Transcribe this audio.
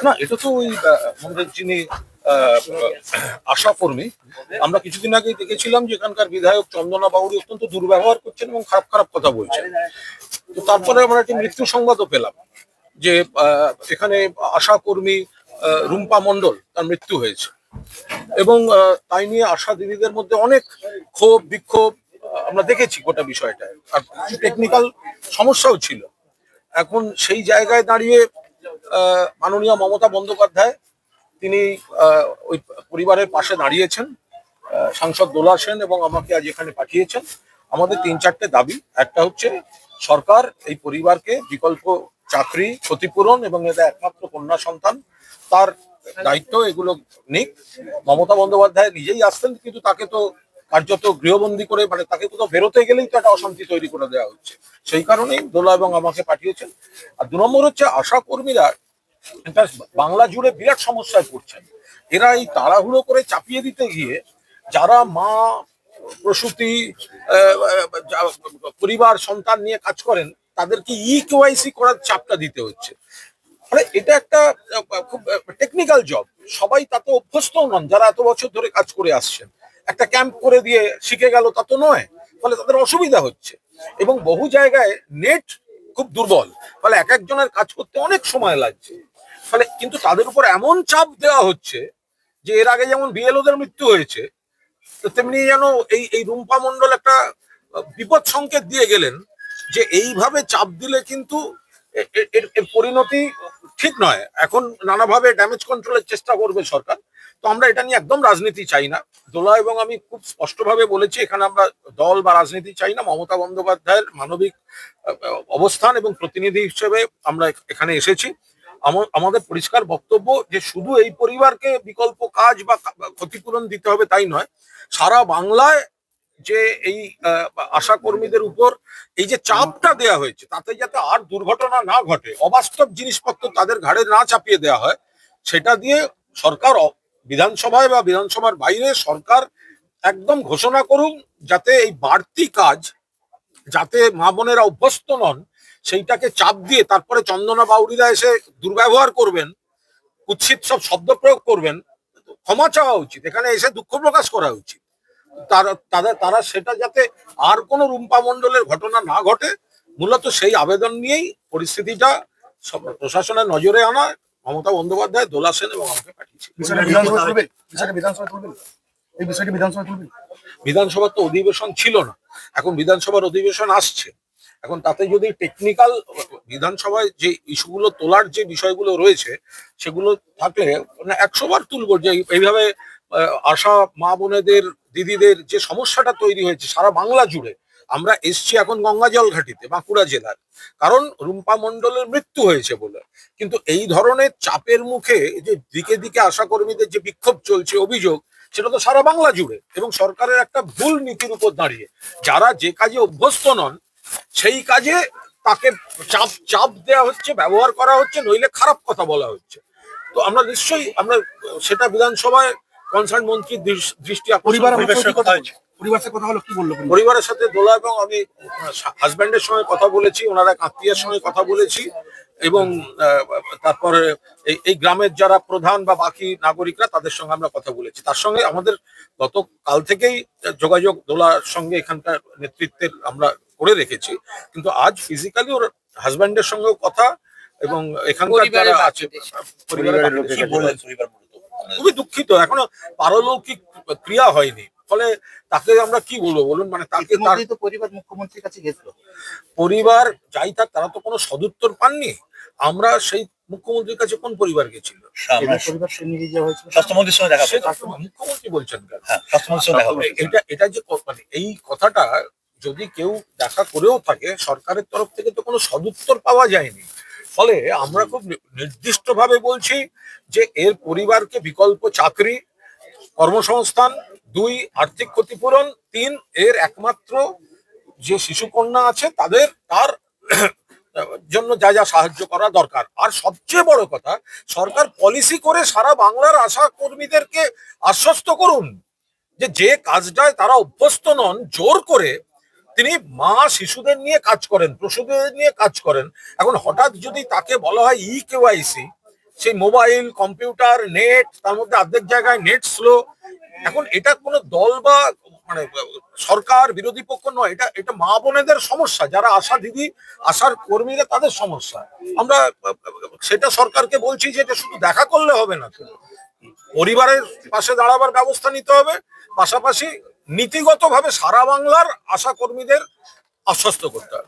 না, এটা তো ওই আমাদের যিনি আশা কর্মী, আমরা কিছুদিন আগেই দেখেছিলাম যে এখানকার বিধায়ক চন্দনা বাউরি অত্যন্ত দুর্ব্যবহার করছেন এবং খারাপ খারাপ কথা বলছেন। তো তারপরে আমরা একটি মৃত্যু সংবাদও পেলাম যে এখানে আশা কর্মী রুম্পা মণ্ডল তার মৃত্যু হয়েছে এবং তাই নিয়ে আশা দিদিদের মধ্যে অনেক ক্ষোভ বিক্ষোভ আমরা দেখেছি গোটা বিষয়টা। আর কিছু টেকনিক্যাল সমস্যাও ছিল। এখন সেই জায়গায় দাঁড়িয়ে মাননীয় মমতা বন্দ্যোপাধ্যায় তিনি ওই পরিবারের পাশে দাঁড়িয়েছেন, সাংসদ দোলা সেন এবং আমাকে আজ এখানে পাঠিয়েছেন। আমাদের ৩-৪টে দাবি। একটা হচ্ছে সরকার এই পরিবারকে বিকল্প চাকরি, ক্ষতিপূরণ এবং এদের একমাত্র কন্যা সন্তান, তার দায়িত্ব এগুলো নিক। মমতা বন্দ্যোপাধ্যায় নিজেই আসতেন, কিন্তু তাকে তো কার্যত গৃহবন্দী করে, মানে তাকে কোথাও বেরোতে গেলেই তো একটা অশান্তি তৈরি করে দেওয়া হচ্ছে। সেই কারণেই দোলা এবং আমাকে পাঠিয়েছেন। আর ২ নম্বর হচ্ছে আশা কর্মীরা বাংলা জুড়ে বিরাট সমস্যায় পড়ছেন। এরা এই তাড়াহুড়ো করে চাপিয়ে দিতে গিয়ে যারা মা, প্রসূতি, পরিবার, সন্তান নিয়ে কাজ করেন তাদেরকে কেওয়াইসি করার চাপটা দিতে হচ্ছে। মানে এটা একটা খুব টেকনিক্যাল জব, সবাই তাতে অভ্যস্ত নন যারা এত বছর ধরে কাজ করে আসছেন। একটা ক্যাম্প করে দিয়ে শিখে গেল তা তো নয়, ফলে তাদের অসুবিধা হচ্ছে। এবং বহু জায়গায় নেট খুব দুর্বল, ফলে এক একজনের কাজ করতে অনেক সময় লাগছে। ফলে কিন্তু তাদের উপর এমন চাপ দেওয়া হচ্ছে যে এর আগে যেমন বিএলওদের মৃত্যু হয়েছে, তো তেমনি যেন এই এই রুম্পা মণ্ডল একটা বিপদ সংকেত দিয়ে গেলেন যে এইভাবে চাপ দিলে কিন্তু এর পরিণতি ঠিক নয়। এখন নানাভাবে ড্যামেজ কন্ট্রোলের চেষ্টা করবে সরকার। তো আমরা এটা নিয়ে একদম রাজনীতি চাই না। দোলা এবং আমি খুব স্পষ্টভাবে বলেছি, এখানে আমরা দল বা রাজনীতি চাই না। মমতা বন্দ্যোপাধ্যায়ের মানবিক অবস্থান এবং প্রতিনিধি হিসেবে আমরা এখানে এসেছি। আমাদের পরিষ্কার বক্তব্য যে শুধু এই পরিবারকে বিকল্প কাজ বা ক্ষতিপূরণ দিতে হবে তাই নয়, সারা বাংলায় যে এই আশা কর্মীদের উপর এই যে চাপটা দেওয়া হয়েছে তাতে যাতে আর দুর্ঘটনা না ঘটে, অবাস্তব জিনিসপত্র তাদের ঘাড়ে না চাপিয়ে দেওয়া হয়, সেটা দিয়ে সরকার বিধানসভায় বা বিধানসভার বাইরে সরকার একদম ঘোষণা করুন যাতে এই বাড়তি কাজ, যাতে মা বোনেরা অভ্যস্ত নন, সেইটাকে চাপ দিয়ে তারপরে চন্দনা বাউরিরা এসে দুর্ব্যবহার করবেন, কুৎসিত সব শব্দ প্রয়োগ করবেন। ক্ষমা চাওয়া উচিত, এখানে এসে দুঃখ প্রকাশ করা উচিত। তারা সেটা যাতে আর কোনো রুম্পা মণ্ডলের ঘটনা না ঘটে, মূলত সেই আবেদন নিয়েই পরিস্থিতিটা প্রশাসনের নজরে আনা মমতা বন্দ্যোপাধ্যায়, দোলা সেন এবং আমাকে পাঠিয়েছে। বিধানসভার তো অধিবেশন ছিল না, এখন বিধানসভার অধিবেশন আসছে। এখন তাতে যদি টেকনিক্যাল বিধানসভায় যে ইস্যুগুলো তোলার যে বিষয়গুলো রয়েছে সেগুলো থাকলে 100 বার তুলবো যে এইভাবে আশা মা বোনেদের, দিদিদের যে সমস্যাটা তৈরি হয়েছে সারা বাংলা জুড়ে। আমরা এসছি এখন গঙ্গাজল ঘাটিতে, বাঁকুড়া জেলার, কারণ রুম্পা মণ্ডলের মৃত্যু হয়েছে বলে। কিন্তু এই ধরনের চাপের মুখে যে দিকে দিকে আশা কর্মীদের যে বিক্ষোভ চলছে, অভিযোগ, সেটা তো সারা বাংলা জুড়ে এবং সরকারের একটা ভুল নীতির উপর দাঁড়িয়ে যারা যে কাজে অভ্যস্ত নন সেই কাজে তাকে চাপ চাপ দেওয়া হচ্ছে, ব্যবহার করা হচ্ছে, নইলে খারাপ কথা বলা হচ্ছে। তো আমরা নিশ্চয়ই আমরা সেটা বিধানসভায় কনসার্ন মন্ত্রীর দৃষ্টি পরিবারের সাথে দোলা এবং আমি হাজব্যান্ডের সঙ্গে কথা বলেছি, ওনারা আত্মীয়ের সঙ্গে কথা বলেছি এবং তারপরে এই গ্রামের যারা প্রধান বা বাকি নাগরিকরা তাদের সঙ্গে আমরা কথা বলেছি। তার সঙ্গে আমাদের গতকাল থেকেই যোগাযোগ দোলার সঙ্গে এখানকার নেতৃত্বের আমরা করে রেখেছি, কিন্তু আজ ফিজিক্যালি ওর হাজব্যান্ডের সঙ্গেও কথা এবং এখানকার যারা আছে খুবই দুঃখিত, এখনো পারলৌকিক ক্রিয়া হয়নি। ফলে তাকে আমরা কি বলবো বলুন, মানে তাকে পরিবার মুখ্যমন্ত্রীর কাছে গেছিল, পরিবার যাই থাক তারা তো কোনো সদুত্তর পাননি। আমরা সেই মুখ্যমন্ত্রীর কাছে কোন পরিবার গেছিল? মুখ্যমন্ত্রী বলছেন কেন? এটা যে মানে এই কথাটা যদি কেউ দেখা করেও থাকে, সরকারের তরফ থেকে তো কোনো সদুত্তর পাওয়া যায়নি। ফলে আমরা খুব নির্দিষ্টভাবে বলছি যে এর পরিবারকে বিকল্প চাকরি, কর্মসংস্থান, 2 আর্থিক ক্ষতিপূরণ, 3 এর একমাত্র যে শিশুকন্যা আছে তার জন্য যা যা সাহায্য করা দরকার। আর সবচেয়ে বড় কথা, সরকার পলিসি করে সারা বাংলার আশা কর্মীদেরকে আশ্বস্ত করুন যে যে কাজটায় তারা অভ্যস্ত নন, জোর করে তিনি মা শিশুদের নিয়ে কাজ করেন, প্রসূতিদের নিয়ে কাজ করেন। এখন হঠাৎ যদি তাকে বলা হয় কেওয়াইসি, সেই মোবাইল, কম্পিউটার, নেট, তার মধ্যে অর্ধেক জায়গায় নেট স্লো। এখন এটা কোনো দল বা মানে সরকার বিরোধী পক্ষ নয়, এটা এটা মা বোনেদের সমস্যা, যারা আশা দিদি, আশার কর্মীরা, তাদের সমস্যা। আমরা সেটা সরকারকে বলছি যে এটা শুধু দেখা করলে হবে না, পরিবারের পাশে দাঁড়াবার ব্যবস্থা নিতে হবে, পাশাপাশি নীতিগতভাবে সারা বাংলার আশা কর্মীদের আশ্বস্ত করতে হবে।